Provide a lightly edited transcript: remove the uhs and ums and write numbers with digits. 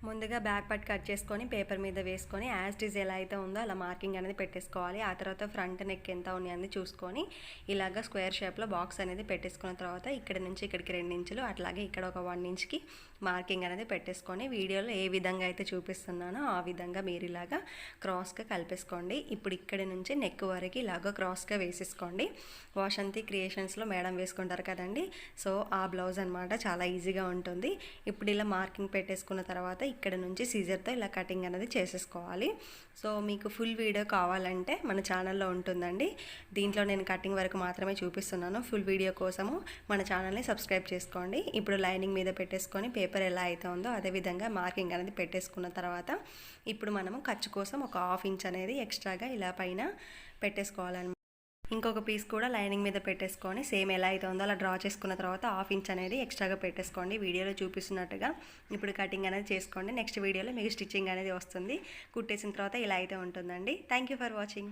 ముందుగా back part cut చేసుకొని paper మీద వేసుకొని యాజ్ ఇట్ ఈజ్ ఎలా అయితే ఉందో అలా మార్కింగ్ అనేది పెట్టేసుకోవాలి. ఆ తర్వాత ఫ్రంట్ నెక్ ఎంత ఉంది చూసుకొని ఇలాగ స్క్వేర్ షేప్లో బాక్స్ అనేది పెట్టేసుకున్న తర్వాత ఇక్కడ నుంచి ఇక్కడికి 2 ఇంచులు, అట్లాగే ఇక్కడ ఒక 1 ఇంచ్కి మార్కింగ్ అనేది పెట్టేసుకొని వీడియోలో ఏ విధంగా అయితే చూపిస్తున్నానో ఆ విధంగా మీరు ఇలాగా క్రాస్గా కలిపేసుకోండి. ఇప్పుడు ఇక్కడి నుంచి నెక్ వరకు ఇలాగ క్రాస్గా వేసేసుకోండి. వాషంతి క్రియేషన్స్లో మేడం వేసుకుంటారు కదండి, సో ఆ బ్లౌజ్ అనమాట. చాలా ఈజీగా ఉంటుంది. ఇప్పుడు ఇలా మార్కింగ్ పెట్టేసుకున్న తర్వాత ఇక్కడ నుంచి సీజర్తో ఇలా కటింగ్ అనేది చేసేసుకోవాలి. సో మీకు ఫుల్ వీడియో కావాలంటే మన ఛానల్లో ఉంటుందండి. దీంట్లో నేను కటింగ్ వరకు మాత్రమే చూపిస్తున్నాను. ఫుల్ వీడియో కోసము మన ఛానల్ని సబ్స్క్రైబ్ చేసుకోండి. ఇప్పుడు లైనింగ్ మీద పెట్టేసుకొని పేపర్ ఎలా అయితే ఉందో అదేవిధంగా మార్కింగ్ అనేది పెట్టేసుకున్న తర్వాత ఇప్పుడు మనము ఖర్చు కోసం ఒక 1/2 ఇంచ్ అనేది ఎక్స్ట్రాగా ఇలా పైన పెట్టేసుకోవాలన్నమాట. ఇంకొక పీస్ కూడా లైనింగ్ మీద పెట్టేసుకొని సేమ్ ఎలా అయితే ఉందో అలా డ్రా చేసుకున్న తర్వాత 1/2 ఇంచ్ అనేది ఎక్స్ట్రాగా పెట్టేసుకోండి. వీడియోలో చూపిస్తున్నట్టుగా ఇప్పుడు కటింగ్ అనేది చేసుకోండి. నెక్స్ట్ వీడియోలో మీకు స్టిచ్చింగ్ అనేది వస్తుంది. కుట్టేసిన తర్వాత ఇలా అయితే ఉంటుందండి. Thank you for watching.